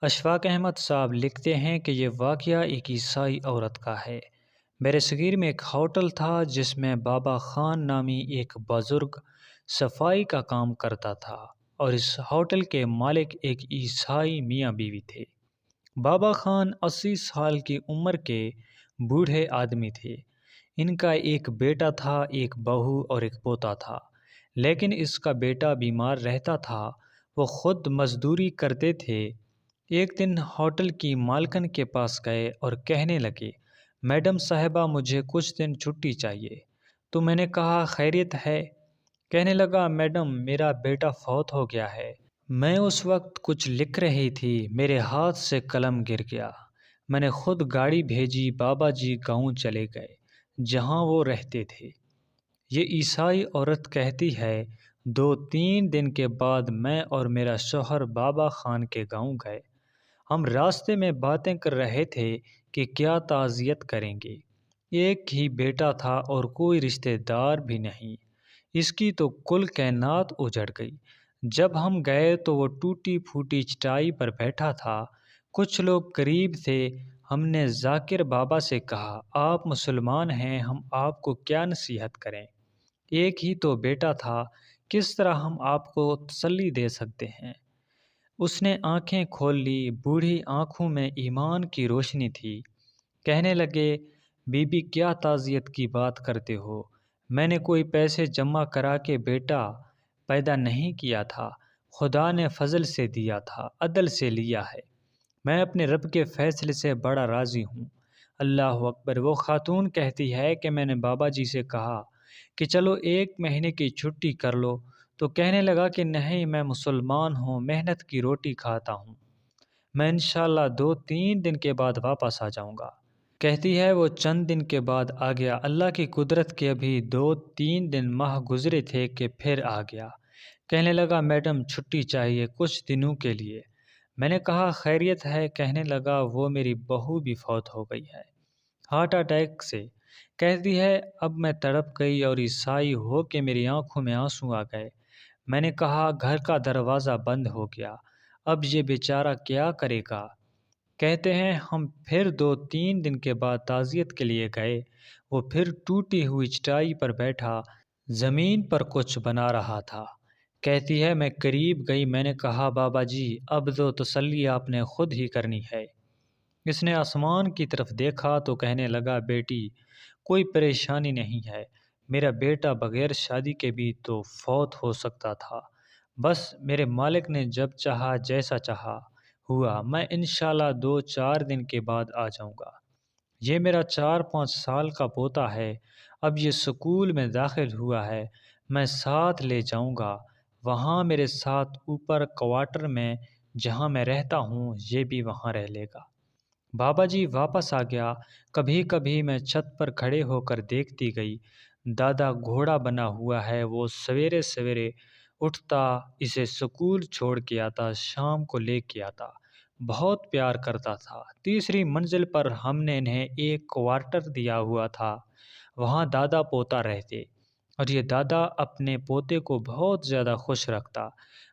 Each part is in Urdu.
اشفاق احمد صاحب لکھتے ہیں کہ یہ واقعہ ایک عیسائی عورت کا ہے۔ میرے صغیر میں ایک ہوٹل تھا جس میں بابا خان نامی ایک بزرگ صفائی کا کام کرتا تھا، اور اس ہوٹل کے مالک ایک عیسائی میاں بیوی تھے۔ بابا خان 80 سال کی عمر کے بوڑھے آدمی تھے۔ ان کا ایک بیٹا تھا، ایک بہو اور ایک پوتا تھا، لیکن اس کا بیٹا بیمار رہتا تھا۔ وہ خود مزدوری کرتے تھے۔ ایک دن ہوٹل کی مالکن کے پاس گئے اور کہنے لگے، میڈم صاحبہ مجھے کچھ دن چھٹی چاہیے۔ تو میں نے کہا خیریت ہے؟ کہنے لگا، میڈم میرا بیٹا فوت ہو گیا ہے۔ میں اس وقت کچھ لکھ رہی تھی، میرے ہاتھ سے قلم گر گیا۔ میں نے خود گاڑی بھیجی، بابا جی گاؤں چلے گئے جہاں وہ رہتے تھے۔ یہ عیسائی عورت کہتی ہے، 2-3 دن کے بعد میں اور میرا شوہر بابا خان کے گاؤں گئے۔ ہم راستے میں باتیں کر رہے تھے کہ کیا تعزیت کریں گے۔ ایک ہی بیٹا تھا اور کوئی رشتہ دار بھی نہیں۔ اس کی تو کل کائنات اجڑ گئی۔ جب ہم گئے تو وہ ٹوٹی پھوٹی چٹائی پر بیٹھا تھا۔ کچھ لوگ قریب تھے۔ ہم نے ذاکر بابا سے کہا، آپ مسلمان ہیں، ہم آپ کو کیا نصیحت کریں؟ ایک ہی تو بیٹا تھا، کس طرح ہم آپ کو تسلی دے سکتے ہیں؟ اس نے آنکھیں کھول لی۔ بوڑھی آنکھوں میں ایمان کی روشنی تھی۔ کہنے لگے، بی بی کیا تعزیت کی بات کرتے ہو؟ میں نے کوئی پیسے جمع کرا کے بیٹا پیدا نہیں کیا تھا، خدا نے فضل سے دیا تھا، عدل سے لیا ہے۔ میں اپنے رب کے فیصلے سے بڑا راضی ہوں۔ اللہ اکبر۔ وہ خاتون کہتی ہے کہ میں نے بابا جی سے کہا کہ چلو 1 مہینے کی چھٹی کر لو، تو کہنے لگا کہ نہیں، میں مسلمان ہوں، محنت کی روٹی کھاتا ہوں، میں انشاءاللہ 2-3 دن کے بعد واپس آ جاؤں گا۔ کہتی ہے وہ چند دن کے بعد آ گیا۔ اللہ کی قدرت کے ابھی 2-3 دن ماہ گزرے تھے کہ پھر آ گیا۔ کہنے لگا، میڈم چھٹی چاہیے کچھ دنوں کے لیے۔ میں نے کہا خیریت ہے؟ کہنے لگا، وہ میری بہو بھی فوت ہو گئی ہے، ہارٹ اٹیک سے۔ کہتی ہے، اب میں تڑپ گئی اور عیسائی ہو کے میری آنکھوں میں آنسو آ گئے۔ میں نے کہا گھر کا دروازہ بند ہو گیا، اب یہ بیچارہ کیا کرے گا؟ کہتے ہیں ہم پھر 2-3 دن کے بعد تعزیت کے لیے گئے۔ وہ پھر ٹوٹی ہوئی چٹائی پر بیٹھا زمین پر کچھ بنا رہا تھا۔ کہتی ہے، میں قریب گئی، میں نے کہا بابا جی اب تو تسلی آپ نے خود ہی کرنی ہے۔ اس نے آسمان کی طرف دیکھا تو کہنے لگا، بیٹی کوئی پریشانی نہیں ہے، میرا بیٹا بغیر شادی کے بھی تو فوت ہو سکتا تھا، بس میرے مالک نے جب چاہا جیسا چاہا ہوا، میں انشاءاللہ 2-4 دن کے بعد آ جاؤں گا۔ یہ میرا 4-5 سال کا پوتا ہے، اب یہ سکول میں داخل ہوا ہے، میں ساتھ لے جاؤں گا، وہاں میرے ساتھ اوپر کوارٹر میں جہاں میں رہتا ہوں یہ بھی وہاں رہ لے گا۔ بابا جی واپس آ گیا۔ کبھی کبھی میں چھت پر کھڑے ہو کر دیکھتی گئی۔ دادا گھوڑا بنا ہوا ہے، وہ سویرے سویرے اٹھتا، اسے سکول چھوڑ کے آتا، شام کو لے کے آتا، بہت پیار کرتا تھا۔ تیسری منزل پر ہم نے انہیں ایک کوارٹر دیا ہوا تھا، وہاں دادا پوتا رہتے، اور یہ دادا اپنے پوتے کو بہت زیادہ خوش رکھتا،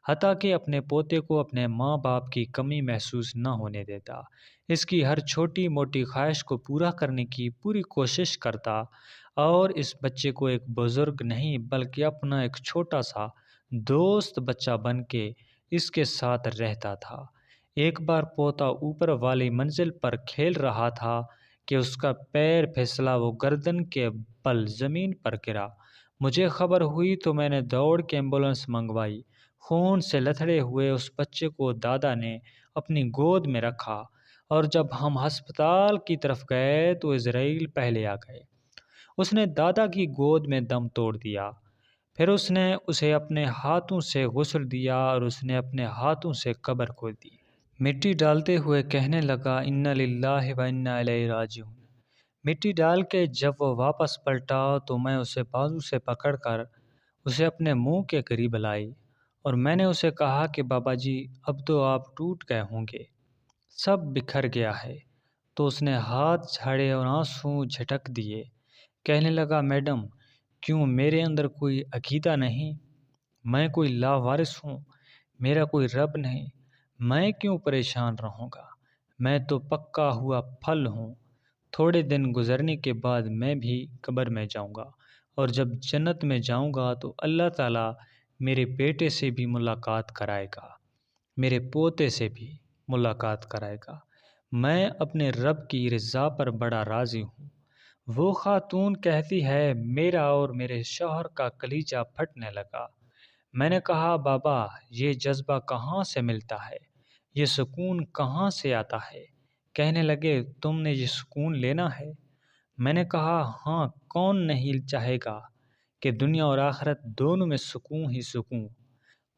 حتیٰ کہ اپنے پوتے کو اپنے ماں باپ کی کمی محسوس نہ ہونے دیتا، اس کی ہر چھوٹی موٹی خواہش کو پورا کرنے کی پوری کوشش کرتا، اور اس بچے کو ایک بزرگ نہیں بلکہ اپنا ایک چھوٹا سا دوست بچہ بن کے اس کے ساتھ رہتا تھا۔ ایک بار پوتا اوپر والی منزل پر کھیل رہا تھا کہ اس کا پیر پھسلا، وہ گردن کے بل زمین پر گرا۔ مجھے خبر ہوئی تو میں نے دوڑ کے ایمبولینس منگوائی۔ خون سے لتھڑے ہوئے اس بچے کو دادا نے اپنی گود میں رکھا، اور جب ہم ہسپتال کی طرف گئے تو عزرائیل پہلے آ گئے۔ اس نے دادا کی گود میں دم توڑ دیا، پھر اس نے اسے اپنے ہاتھوں سے غسل دیا اور اس نے اپنے ہاتھوں سے قبر کھود دی۔ مٹی ڈالتے ہوئے کہنے لگا، انا للہ و انا الیہ راجعون۔ مٹی ڈال کے جب وہ واپس پلٹا تو میں اسے بازو سے پکڑ کر اسے اپنے منہ کے قریب لائی، اور میں نے اسے کہا کہ بابا جی اب تو آپ ٹوٹ گئے ہوں گے، سب بکھر گیا ہے۔ تو اس نے ہاتھ جھاڑے اور آنسو جھٹک دیے۔ کہنے لگا، میڈم کیوں میرے اندر کوئی عقیدہ نہیں؟ میں کوئی لاوارث ہوں؟ میرا کوئی رب نہیں؟ میں کیوں پریشان رہوں گا؟ میں تو پکا ہوا پھل ہوں۔ تھوڑے دن گزرنے کے بعد میں بھی قبر میں جاؤں گا، اور جب جنت میں جاؤں گا تو اللہ تعالیٰ میرے بیٹے سے بھی ملاقات کرائے گا، میرے پوتے سے بھی ملاقات کرائے گا۔ میں اپنے رب کی رضا پر بڑا راضی ہوں۔ وہ خاتون کہتی ہے، میرا اور میرے شوہر کا کلیجہ پھٹنے لگا۔ میں نے کہا، بابا یہ جذبہ کہاں سے ملتا ہے؟ یہ سکون کہاں سے آتا ہے؟ کہنے لگے، تم نے یہ سکون لینا ہے؟ میں نے کہا، ہاں، کون نہیں چاہے گا کہ دنیا اور آخرت دونوں میں سکون ہی سکون۔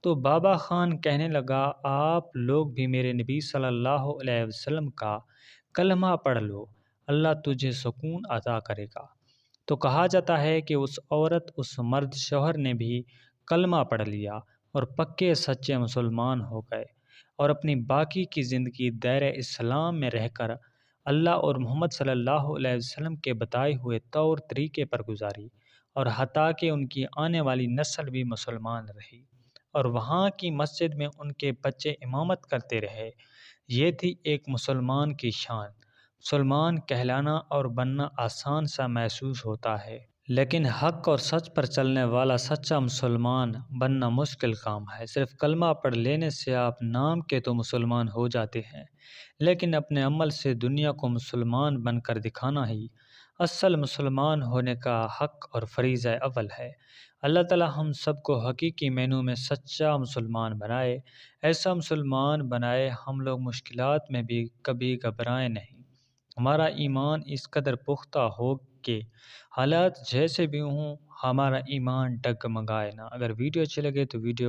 تو بابا خان کہنے لگا، آپ لوگ بھی میرے نبی صلی اللہ علیہ وسلم کا کلمہ پڑھ لو، اللہ تجھے سکون عطا کرے گا۔ تو کہا جاتا ہے کہ اس عورت، اس مرد شوہر نے بھی کلمہ پڑھ لیا اور پکے سچے مسلمان ہو گئے، اور اپنی باقی کی زندگی دائرہ اسلام میں رہ کر اللہ اور محمد صلی اللہ علیہ وسلم کے بتائے ہوئے طور طریقے پر گزاری، اور حتیٰ کہ ان کی آنے والی نسل بھی مسلمان رہی، اور وہاں کی مسجد میں ان کے بچے امامت کرتے رہے۔ یہ تھی ایک مسلمان کی شان۔ مسلمان کہلانا اور بننا آسان سا محسوس ہوتا ہے، لیکن حق اور سچ پر چلنے والا سچا مسلمان بننا مشکل کام ہے۔ صرف کلمہ پڑھ لینے سے آپ نام کے تو مسلمان ہو جاتے ہیں، لیکن اپنے عمل سے دنیا کو مسلمان بن کر دکھانا ہی اصل مسلمان ہونے کا حق اور فریضہ اول ہے۔ اللہ تعالی ہم سب کو حقیقی معنوں میں سچا مسلمان بنائے، ایسا مسلمان بنائے ہم لوگ مشکلات میں بھی کبھی گھبرائیں نہیں، ہمارا ایمان اس قدر پختہ ہو کہ حالات جیسے بھی ہوں ہمارا ایمان ڈگمگائے نہ۔ اگر ویڈیو اچھی لگے تو ویڈیو